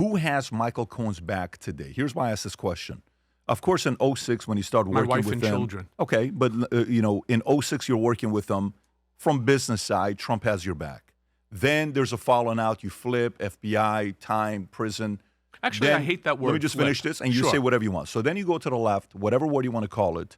who has Michael Cohen's back today? Here's why I asked this question. Of course, in 06, when you start working with them. My wife and children. Okay, but, in 06, you're working with them. From business side, Trump has your back. Then there's a falling out. You flip, FBI, time, prison. Actually, then, I hate that word. Let me just finish this, and you say whatever you want. So then you go to the left, whatever word you want to call it.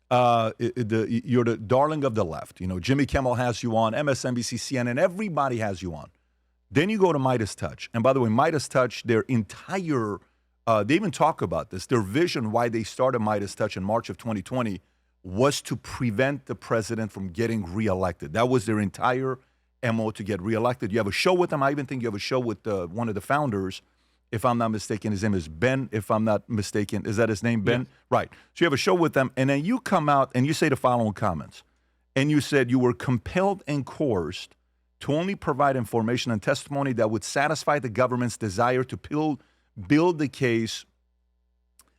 You're the darling of the left. Jimmy Kimmel has you on, MSNBC, CNN, everybody has you on. Then you go to Meidas Touch. And by the way, Meidas Touch, their entire, they even talk about this. Their vision why they started Meidas Touch in March of 2020 was to prevent the president from getting reelected. That was their entire MO, to get reelected. You have a show with them. I even think you have a show with one of the founders. If I'm not mistaken, his name is Ben. If I'm not mistaken, is that his name, Ben? Yeah. Right. So you have a show with them, and then you come out and you say the following comments. And you said you were compelled and coerced to only provide information and testimony that would satisfy the government's desire to build the case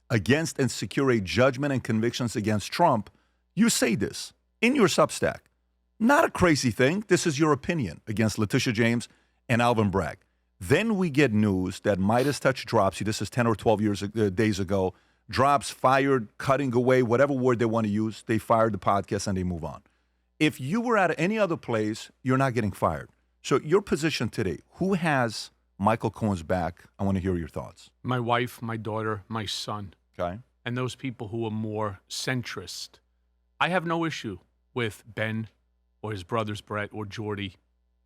against and secure a judgment and convictions against Trump. You say this in your Substack. Not a crazy thing. This is your opinion against Letitia James and Alvin Bragg. Then we get news that Meidas Touch drops you. This is 10 or 12 days ago. Drops, fired, cutting away, whatever word they want to use. They fired the podcast and they move on. If you were at any other place, you're not getting fired. So your position today, who has Michael Cohen's back? I want to hear your thoughts. My wife, my daughter, my son. Okay. And those people who are more centrist. I have no issue with Ben or his brothers, Brett or Jordy.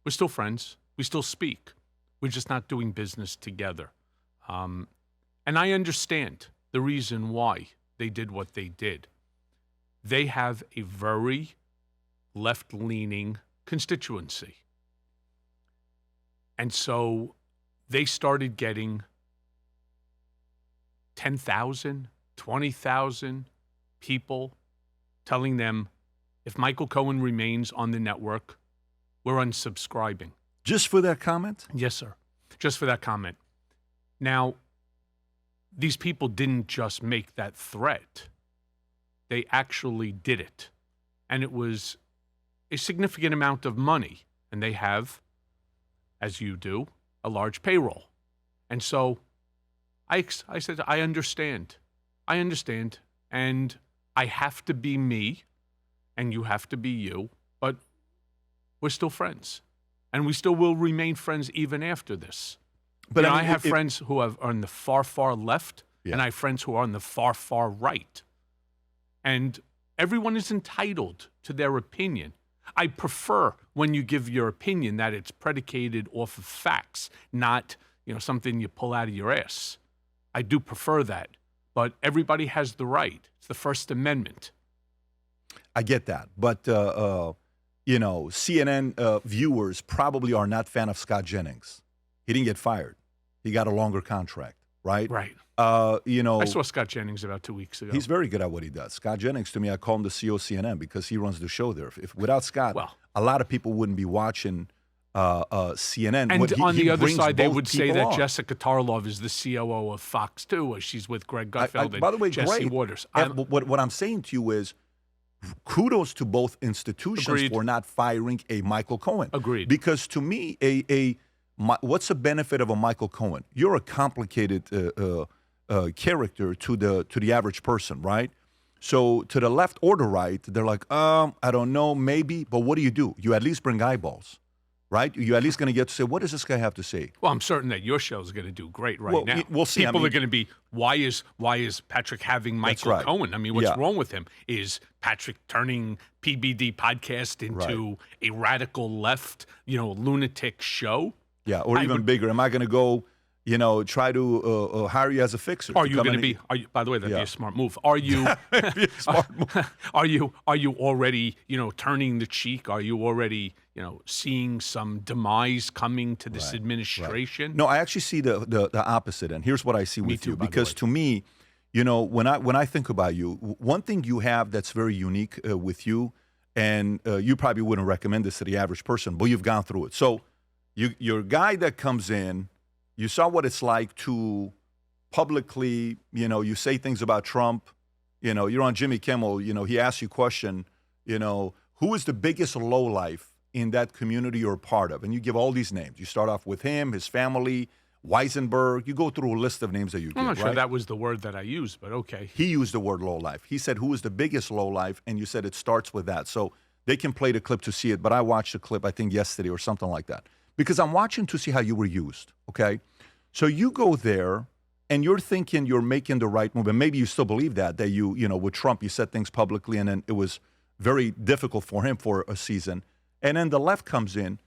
We're still friends. We still speak. We're just not doing business together. And I understand the reason why they did what they did. They have a very left-leaning constituency. And so they started getting 10,000, 20,000 people telling them, if Michael Cohen remains on the network, we're unsubscribing. Just for that comment? Yes, sir. Just for that comment. Now, these people didn't just make that threat. They actually did it. And it was a significant amount of money. And they have, as you do, a large payroll. And so I said, I understand. I understand. And I have to be me, and you have to be you. But we're still friends. And we still will remain friends even after this. But I have friends who are on the far, far left, and I have friends who are on the far, far right. And everyone is entitled to their opinion. I prefer when you give your opinion that it's predicated off of facts, not something you pull out of your ass. I do prefer that. But everybody has the right. It's the First Amendment. I get that. But CNN viewers probably are not fan of Scott Jennings. He didn't get fired. He got a longer contract, right? Right. I saw Scott Jennings about 2 weeks ago. He's very good at what he does. Scott Jennings, to me, I call him the CEO of CNN because he runs the show there. If without Scott, a lot of people wouldn't be watching CNN. And on the other side, they would say that on. Jessica Tarlov is the COO of Fox, too. She's with Greg Gutfeld and by the way, Jesse great. Waters. What I'm saying to you is, kudos to both institutions for not firing a Michael Cohen. Agreed. Because to me, what's the benefit of a Michael Cohen? You're a complicated character to the average person, right? So to the left or the right, they're like, I don't know, maybe. But what do? You at least bring eyeballs, right? You're at least going to get to say, what does this guy have to say? Well, I'm certain that your show is going to do great now. We'll see. People are going to be, why is Patrick having Michael Cohen? I mean, what's wrong with him? Is Patrick turning PBD podcast into a radical left, lunatic show? Yeah, or even bigger. Am I going to go, try to hire you as a fixer? Are you going to be? By the way, that'd be a smart move. Are you? Are you already, turning the cheek? Are you already, seeing some demise coming to this administration? Right. No, I actually see the opposite, and here's what I see with you. Because to me, when I think about you, one thing you have that's very unique with you, and you probably wouldn't recommend this to the average person, but you've gone through it. So you're a guy that comes in. You saw what it's like to publicly, you say things about Trump. You're on Jimmy Kimmel. He asks you a question, who is the biggest lowlife in that community you're a part of? And you give all these names. You start off with him, his family, Weisenberg. You go through a list of names that you get, I'm not right? sure that was the word that I used, but okay. He used the word low life. He said, who is the biggest low life? And you said it starts with that. So they can play the clip to see it, but I watched the clip, I think, yesterday or something like that. Because I'm watching to see how you were used, okay? So you go there, and you're thinking you're making the right move. And maybe you still believe that you know, with Trump, you said things publicly, and then it was very difficult for him for a season. And then the left comes in,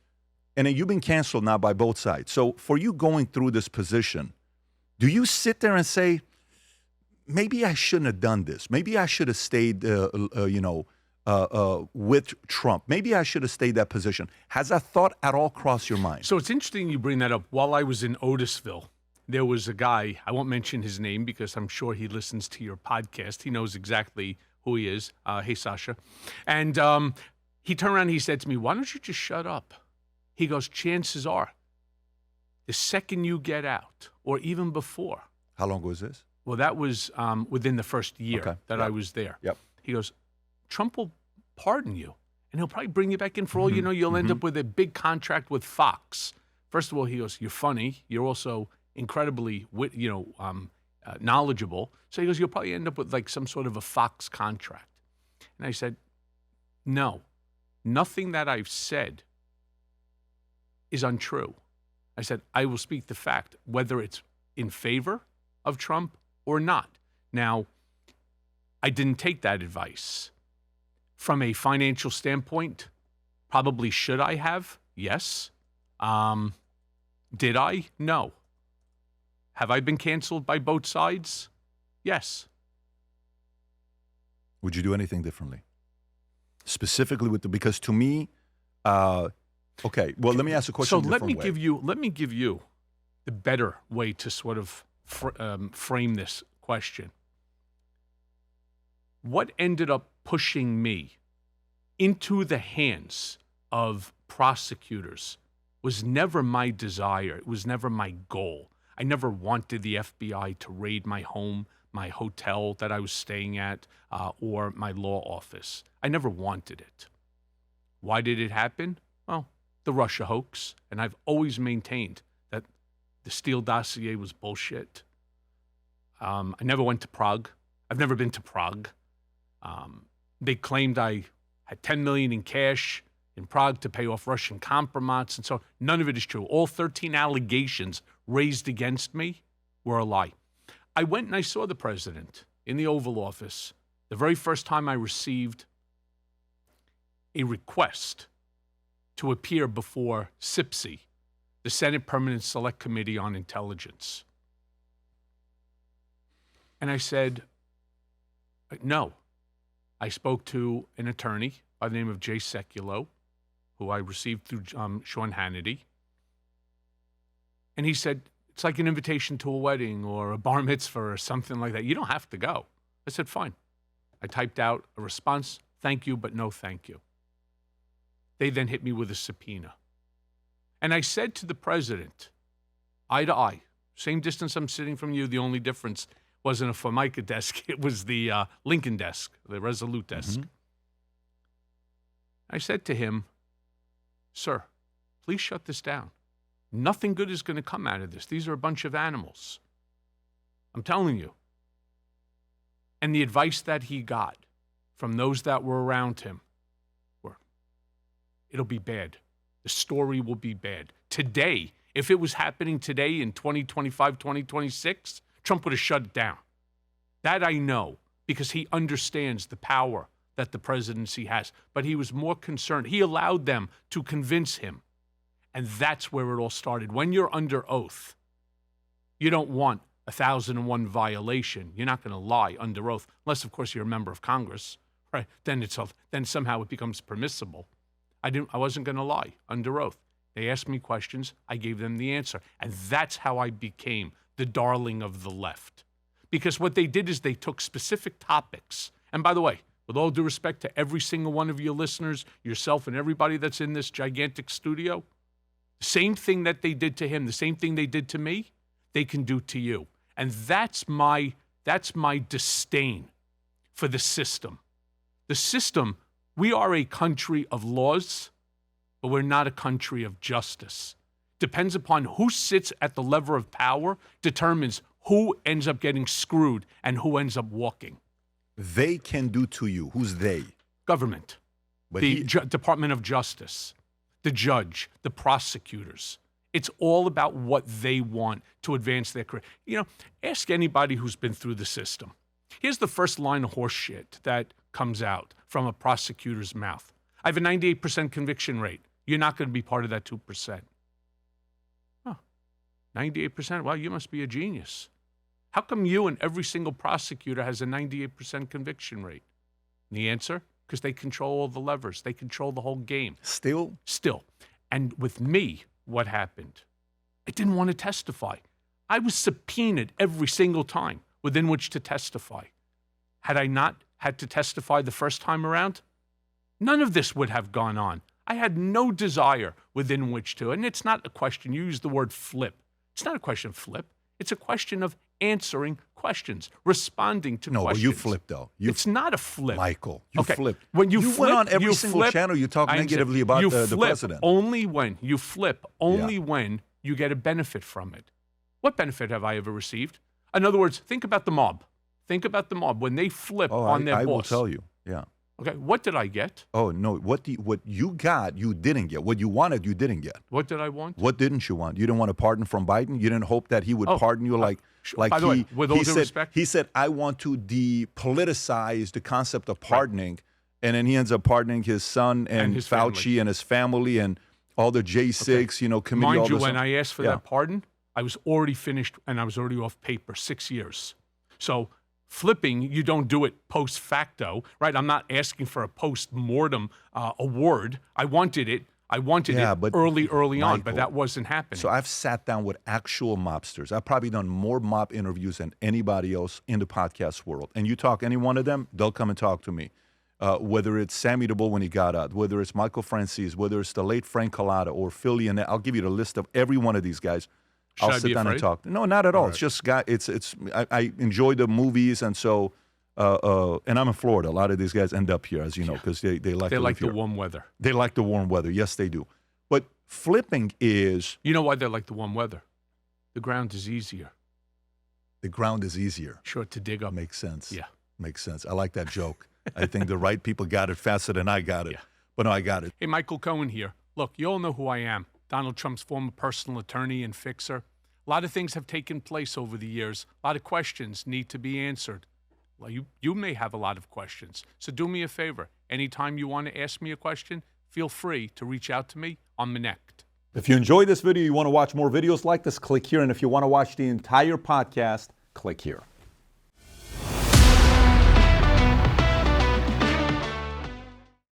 and then you've been canceled now by both sides. So for you going through this position, do you sit there and say, maybe I shouldn't have done this. Maybe I should have stayed, with Trump. Maybe I should have stayed that position. Has that thought at all crossed your mind? So it's interesting you bring that up. While I was in Otisville, there was a guy, I won't mention his name because I'm sure he listens to your podcast. He knows exactly who he is. Hey, Sasha. And he turned around and he said to me, why don't you just shut up? He goes, chances are, the second you get out, or even before. How long was this? Well, that was within the first year that I was there. Yep. He goes, Trump will pardon you, and he'll probably bring you back in for all you know. You'll end up with a big contract with Fox. First of all, he goes, you're funny. You're also incredibly, knowledgeable. So he goes, you'll probably end up with like some sort of a Fox contract. And I said, no, nothing that I've said is untrue. I said, I will speak the fact, whether it's in favor of Trump or not. Now, I didn't take that advice. From a financial standpoint, probably should I have? Yes. Did I? No. Have I been canceled by both sides? Yes. Would you do anything differently? Specifically because to me, okay, well, let me ask a question. So let me give you the better way to sort of frame this question. What ended up pushing me into the hands of prosecutors was never my desire. It was never my goal. I never wanted the FBI to raid my home, my hotel that I was staying at, or my law office. I never wanted it. Why did it happen? Well, the Russia hoax, and I've always maintained that the Steele dossier was bullshit. I never went to Prague. I've never been to Prague. They claimed I had $10 million in cash in Prague to pay off Russian compromise, and so none of it is true. All 13 allegations raised against me were a lie. I went and I saw the president in the Oval Office the very first time I received a request to appear before SIPSI, the Senate Permanent Select Committee on Intelligence. And I said, no. I spoke to an attorney by the name of Jay Sekulow, who I received through Sean Hannity. And he said, it's like an invitation to a wedding or a bar mitzvah or something like that. You don't have to go. I said, fine. I typed out a response, thank you, but no thank you. They then hit me with a subpoena. And I said to the president, eye to eye, same distance I'm sitting from you, the only difference wasn't a Formica desk, it was the Lincoln desk, the Resolute desk. I said to him, sir, please shut this down. Nothing good is going to come out of this. These are a bunch of animals. I'm telling you. And the advice that he got from those that were around him were, it'll be bad. The story will be bad. Today, if it was happening today in 2025, 2026, Trump would have shut it down. That I know, because he understands the power that the presidency has. But he was more concerned. He allowed them to convince him. And that's where it all started. When you're under oath, you don't want 1001 violation. You're not going to lie under oath, unless, of course, you're a member of Congress, right? Then somehow it becomes permissible. I wasn't going to lie under oath. They asked me questions. I gave them the answer. And that's how I became the darling of the left. Because what they did is they took specific topics. And by the way, with all due respect to every single one of your listeners, yourself and everybody that's in this gigantic studio, the same thing that they did to him, the same thing they did to me, they can do to you. And that's my disdain for the system. The system, we are a country of laws, but we're not a country of justice. depends upon who sits at the lever of power, determines who ends up getting screwed and who ends up walking. They can do to you. Who's they? Government, But the Department of Justice, the judge, the prosecutors. It's all about what they want to advance their career. You know, ask anybody who's been through the system. Here's the first line of horse shit that comes out from a prosecutor's mouth. I have a 98% conviction rate. You're not going to be part of that 2%. Huh. 98%? Well, you must be a genius. How come you and every single prosecutor has a 98% conviction rate? And the answer? Because they control all the levers. They control the whole game. Still? Still. And with me, what happened? I didn't want to testify. I was subpoenaed every single time within which to testify. Had I not had to testify the first time around, none of this would have gone on. I had no desire within which to. And it's not a question, you use the word flip. It's not a question of flip. It's a question of answering questions, responding to questions. No, well, you flipped, though. It's not a flip. Michael, you flipped. When you went on every single channel, you talk negatively about the president. Only when you flip, when you get a benefit from it. What benefit have I ever received? In other words, think about the mob. Think about the mob. When they flip on their boss. I will tell you, yeah. Okay, what did I get? Oh, no, what you got, you didn't get. What you wanted, you didn't get. What did I want? What didn't you want? You didn't want a pardon from Biden? You didn't hope that he would pardon you like by the way, with all due respect? He said, I want to depoliticize the concept of pardoning, and then he ends up pardoning his son and his Fauci family. And his family and all the J6, committee. Mind you, when I asked for that pardon, I was already finished and I was already off paper, 6 years. So flipping, you don't do it post facto, right? I'm not asking for a post-mortem award. I wanted it early on, but that wasn't happening. So I've sat down with actual mobsters. I've probably done more mob interviews than anybody else in the podcast world. And you talk any one of them, they'll come and talk to me. Whether it's Sammy the Bull when he got out, whether it's Michael Francis, whether it's the late Frank Collada or Philly, and I'll give you the list of every one of these guys. I'll sit down and talk. No, not at all. Right. It's just I enjoy the movies, and so and I'm in Florida. A lot of these guys end up here, as you know, because they like the warm weather. They like the warm weather. Yes, they do. But flipping is. You know why they like the warm weather? The ground is easier. The ground is easier. Sure, to dig up. Makes sense. Yeah, makes sense. I like that joke. I think the right people got it faster than I got it. Yeah. But no, I got it. Hey, Michael Cohen here. Look, you all know who I am. Donald Trump's former personal attorney and fixer. A lot of things have taken place over the years. A lot of questions need to be answered. Well, you may have a lot of questions. So do me a favor. Anytime you want to ask me a question, feel free to reach out to me on Connect. If you enjoyed this video, you want to watch more videos like this, click here. And if you want to watch the entire podcast, click here.